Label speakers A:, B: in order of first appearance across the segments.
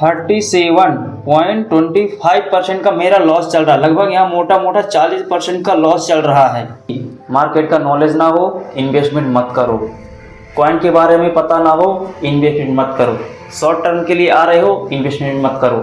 A: 37.25% का मेरा लॉस चल रहा है। लगभग यहाँ मोटा मोटा 40% का लॉस चल रहा है। मार्केट का नॉलेज ना हो, इन्वेस्टमेंट मत करो। कॉइन के बारे में पता ना हो, इन्वेस्टमेंट मत करो। शॉर्ट टर्म के लिए आ रहे हो, इन्वेस्टमेंट मत करो।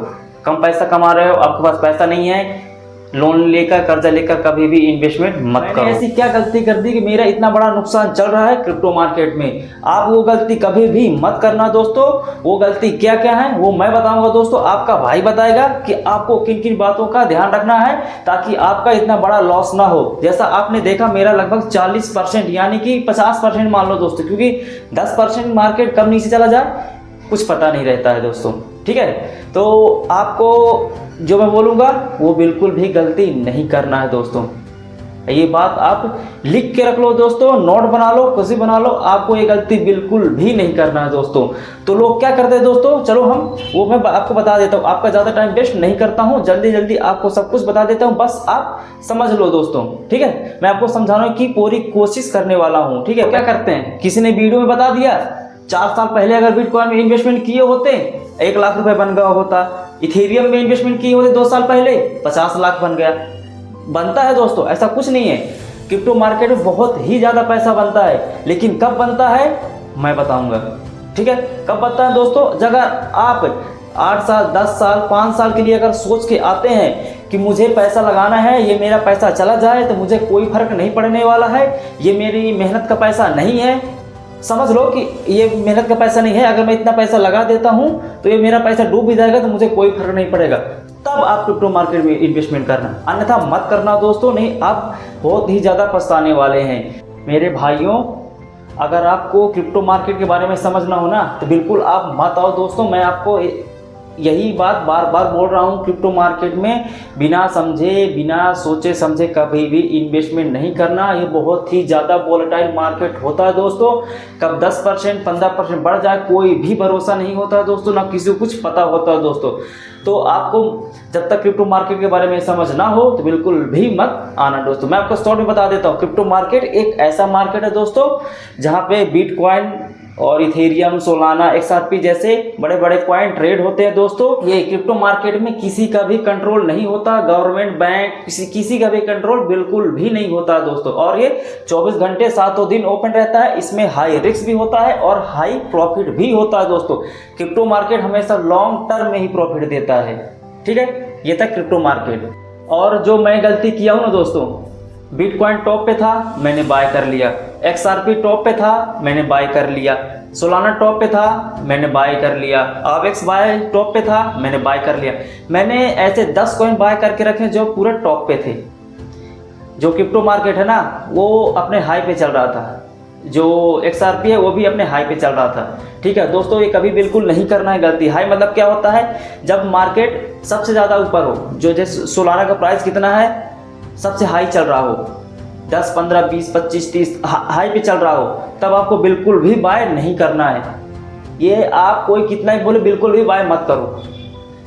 A: कम पैसा कमा रहे हो, आपके पास पैसा नहीं है, लोन लेकर कर्जा लेकर कभी भी इन्वेस्टमेंट मत करो। मैंने ऐसी क्या गलती कर दी कि मेरा इतना बड़ा नुकसान चल रहा है क्रिप्टो मार्केट में। आप वो गलती कभी भी मत करना दोस्तों। वो गलती क्या क्या है वो मैं बताऊंगा दोस्तों। आपका भाई बताएगा कि आपको किन किन बातों का ध्यान रखना है ताकि आपका इतना बड़ा लॉस ना हो। जैसा आपने देखा मेरा लगभग 40% यानी कि 50% मान लो दोस्तों, क्योंकि 10% मार्केट कब नीचे चला जाए कुछ पता नहीं रहता है दोस्तों। ठीक है, तो आपको जो मैं बोलूँगा वो बिल्कुल भी गलती नहीं करना है दोस्तों। ये बात आप लिख के रख लो दोस्तों, नोट बना लो, कुछ भी बना लो। आपको ये गलती बिल्कुल भी नहीं करना है दोस्तों। तो लोग क्या करते हैं दोस्तों, चलो वो मैं आपको बता देता हूँ। आपका ज़्यादा टाइम वेस्ट नहीं करता हूँ, जल्दी जल्दी आपको सब कुछ बता देता हूँ, बस आप समझ लो दोस्तों। ठीक है, मैं आपको समझाने की पूरी कोशिश करने वाला हूँ। ठीक है, क्या करते हैं, किसी ने वीडियो में बता दिया 4 साल पहले अगर बिटकॉइन में इन्वेस्टमेंट किए होते 1 लाख रुपए बन गया होता। इथेरियम में इन्वेस्टमेंट किए होते 2 साल पहले 50 लाख बन गया। बनता है दोस्तों, ऐसा कुछ नहीं है। क्रिप्टो मार्केट में बहुत ही ज़्यादा पैसा बनता है, लेकिन कब बनता है मैं बताऊंगा। ठीक है, कब बनता है दोस्तों, अगर आप 8 साल 10 साल 5 साल के लिए अगर सोच के आते हैं कि मुझे पैसा लगाना है, ये मेरा पैसा चला जाए तो मुझे कोई फर्क नहीं पड़ने वाला है, ये मेरी मेहनत का पैसा नहीं है, समझ लो कि ये मेहनत का पैसा नहीं है, अगर मैं इतना पैसा लगा देता हूं तो ये मेरा पैसा डूब भी जाएगा तो मुझे कोई फर्क नहीं पड़ेगा, तब आप क्रिप्टो मार्केट में इन्वेस्टमेंट करना, अन्यथा मत करना दोस्तों। नहीं, आप बहुत ही ज़्यादा पछताने वाले हैं। मेरे भाइयों, अगर आपको क्रिप्टो मार्केट के बारे में समझना हो ना तो बिल्कुल आप मत आओ दोस्तों। मैं आपको यही बात बार बार बोल रहा हूँ, क्रिप्टो मार्केट में बिना समझे बिना सोचे समझे कभी भी इन्वेस्टमेंट नहीं करना। ये बहुत ही ज़्यादा वोलेटाइल मार्केट होता है दोस्तों। कब 10% 15% बढ़ जाए कोई भी भरोसा नहीं होता है दोस्तों, ना किसी को कुछ पता होता है दोस्तों। तो आपको जब तक क्रिप्टो मार्केट के बारे में समझ ना हो तो बिल्कुल भी मत आना दोस्तों। मैं आपको शॉर्ट में बता देता हूँ, क्रिप्टो मार्केट एक ऐसा मार्केट है दोस्तों जहाँ पे बिटकॉइन और इथेरियम, सोलाना, XRP जैसे बड़े बड़े कॉइन ट्रेड होते हैं दोस्तों। ये क्रिप्टो मार्केट में किसी का भी कंट्रोल नहीं होता, गवर्नमेंट, बैंक, किसी का भी कंट्रोल बिल्कुल भी नहीं होता दोस्तों। और ये 24 घंटे 7 दिन ओपन रहता है। इसमें हाई रिस्क भी होता है और हाई प्रॉफिट भी होता है दोस्तों। क्रिप्टो मार्केट हमेशा लॉन्ग टर्म में ही प्रॉफिट देता है। ठीक है, ये था क्रिप्टो मार्केट। और जो मैं गलती किया हूँ ना दोस्तों, बिटकॉइन टॉप पे था मैंने बाय कर लिया, XRP टॉप पे था मैंने बाय कर लिया, सोलाना टॉप पे था मैंने बाय कर लिया, AVAX बाय टॉप पे था मैंने बाय कर लिया। मैंने ऐसे 10 कॉइन बाय करके रखे जो पूरे टॉप पे थे। जो क्रिप्टो मार्केट है ना वो अपने हाई पे चल रहा था, जो XRP है वो भी अपने हाई पे चल रहा था। ठीक है दोस्तों, ये कभी बिल्कुल नहीं करना है गलती। हाई मतलब क्या होता है, जब मार्केट सबसे ज़्यादा ऊपर हो, जो जैसे सोलाना का प्राइस कितना है सबसे हाई चल रहा हो, 10, 15, 20, 25, 30 हाई पे चल रहा हो, तब आपको बिल्कुल भी बाय नहीं करना है। ये आप कोई कितना ही बोले बिल्कुल भी बाय मत करो।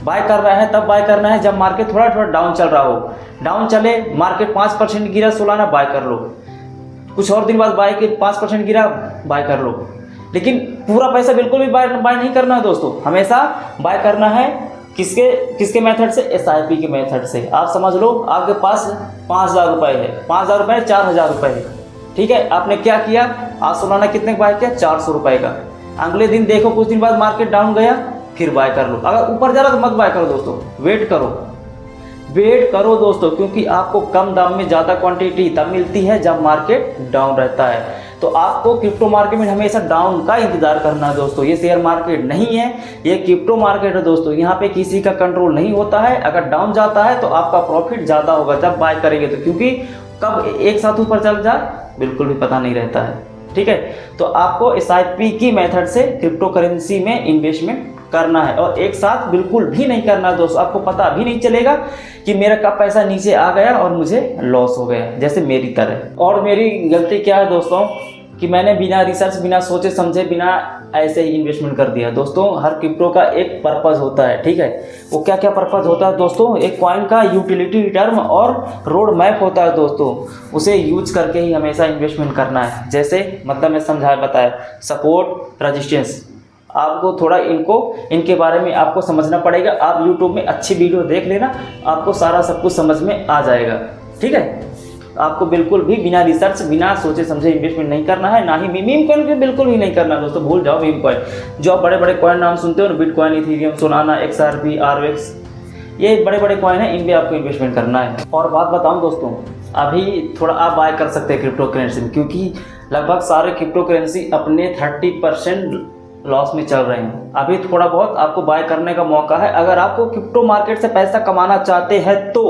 A: बाय कर रहा है तब बाय करना है जब मार्केट थोड़ा थोड़ा डाउन चल रहा हो। डाउन चले, मार्केट 5% गिरा, सोलाना बाय कर लो, कुछ और दिन बाद बाय के 5% गिरा बाय कर लो। लेकिन पूरा पैसा बिल्कुल भी बाय नहीं करना है दोस्तों। हमेशा बाय करना है किसके मेथड से, SIP के मेथड से। आप समझ लो आपके पास 5000 रुपये है, 5000 रुपये 4000 रुपये है। ठीक है, आपने क्या किया, आज सोलाना कितने का बाय किया, 400 रुपये का। अगले दिन देखो कुछ दिन बाद मार्केट डाउन गया, फिर बाय कर लो। अगर ऊपर जा रहा तो मत बाय करो दोस्तों, वेट करो दोस्तों, क्योंकि आपको कम दाम में ज़्यादा क्वांटिटी तब मिलती है जब मार्केट डाउन रहता है। तो आपको क्रिप्टो मार्केट में हमेशा डाउन का इंतजार करना है दोस्तों। ये शेयर मार्केट नहीं है, ये क्रिप्टो मार्केट है दोस्तों। यहाँ पे किसी का कंट्रोल नहीं होता है। अगर डाउन जाता है तो आपका प्रॉफिट ज़्यादा होगा जब बाय करेंगे तो, क्योंकि कब एक साथ ऊपर चल जाए बिल्कुल भी पता नहीं रहता है। ठीक है, तो आपको SIP की मेथड से क्रिप्टो करेंसी में इन्वेस्टमेंट करना है और एक साथ बिल्कुल भी नहीं करना दोस्तों। आपको पता भी नहीं चलेगा कि मेरा कब पैसा नीचे आ गया और मुझे लॉस हो गया, जैसे मेरी तरह। और मेरी गलती क्या है दोस्तों कि मैंने बिना रिसर्च, बिना सोचे समझे, बिना ऐसे ही इन्वेस्टमेंट कर दिया दोस्तों। हर क्रिप्टो का एक पर्पज़ होता है। ठीक है, वो क्या क्या पर्पज़ होता है दोस्तों, एक कॉइन का यूटिलिटी टर्म और रोड मैप होता है दोस्तों। उसे यूज करके ही हमेशा इन्वेस्टमेंट करना है। जैसे मतलब मैं समझाया बताया, सपोर्ट, रेजिस्टेंस। आपको थोड़ा इनके बारे में आपको समझना पड़ेगा। आप यूट्यूब में अच्छी वीडियो देख लेना, आपको सारा सब कुछ समझ में आ जाएगा। ठीक है, आपको बिल्कुल भी बिना रिसर्च, बिना सोचे समझे इन्वेस्टमेंट नहीं करना है, ना ही मीम कॉइन पे बिल्कुल भी नहीं करना दोस्तों, भूल जाओ मीम कॉइन। जो आप बड़े बड़े कॉइन नाम सुनते हो ना, bitcoin, Ethereum, Solana, XRP, RX, ये बड़े बड़े कॉइन है, इन पे आपको इन्वेस्टमेंट करना है। और बात बताऊं दोस्तों, अभी थोड़ा आप बाय कर सकते हैं क्रिप्टो करेंसी में, क्योंकि लगभग सारे क्रिप्टो करेंसी अपने 30% लॉस में चल रहे हैं। अभी थोड़ा बहुत आपको बाय करने का मौका है। अगर आपको क्रिप्टो मार्केट से पैसा कमाना चाहते हैं तो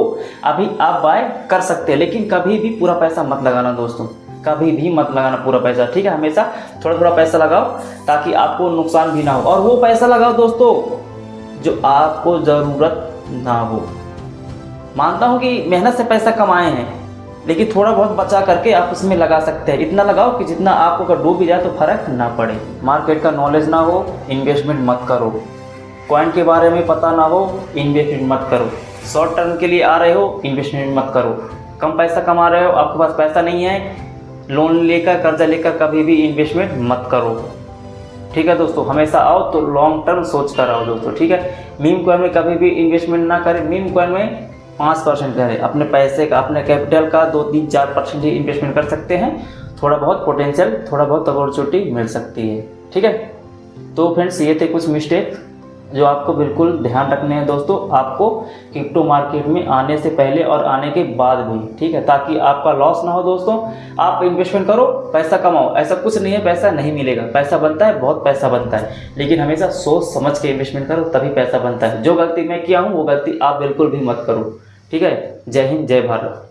A: अभी आप बाय कर सकते हैं, लेकिन कभी भी पूरा पैसा मत लगाना दोस्तों, कभी भी मत लगाना पूरा पैसा। ठीक है, हमेशा थोड़ा थोड़ा पैसा लगाओ ताकि आपको नुकसान भी ना हो, और वो पैसा लगाओ दोस्तों जो आपको ज़रूरत ना हो। मानता हूँ कि मेहनत से पैसा कमाए हैं, लेकिन थोड़ा बहुत बचा करके आप उसमें लगा सकते हैं। इतना लगाओ कि जितना आपको अगर डूब भी जाए तो फर्क ना पड़े। मार्केट का नॉलेज ना हो, इन्वेस्टमेंट मत करो। कॉइन के बारे में पता ना हो, इन्वेस्टमेंट मत करो। शॉर्ट टर्म के लिए आ रहे हो, इन्वेस्टमेंट मत करो। कम पैसा कमा रहे हो, आपके पास पैसा नहीं है, लोन लेकर, कर्जा लेकर कभी भी इन्वेस्टमेंट मत करो। ठीक है दोस्तों, हमेशा आओ तो लॉन्ग टर्म सोच कर आओ दोस्तों। ठीक है, मीम कॉइन में कभी भी इन्वेस्टमेंट ना करें। मीम कॉइन में 5% करें, अपने पैसे का, अपने कैपिटल का 2-3-4% ही इन्वेस्टमेंट कर सकते हैं। थोड़ा बहुत पोटेंशियल, थोड़ा बहुत अपॉर्चुनिटी मिल सकती है। ठीक है, तो फ्रेंड्स ये थे कुछ मिस्टेक जो आपको बिल्कुल ध्यान रखने हैं दोस्तों, आपको क्रिप्टो मार्केट में आने से पहले और आने के बाद भी। ठीक है, ताकि आपका लॉस ना हो दोस्तों। आप इन्वेस्टमेंट करो, पैसा कमाओ, ऐसा कुछ नहीं है पैसा नहीं मिलेगा। पैसा बनता है, बहुत पैसा बनता है, लेकिन हमेशा सोच समझ के इन्वेस्टमेंट करो, तभी पैसा बनता है। जो गलती मैं किया हूँ वो गलती आप बिल्कुल भी मत करो। ठीक है, जय हिंद, जय भारत।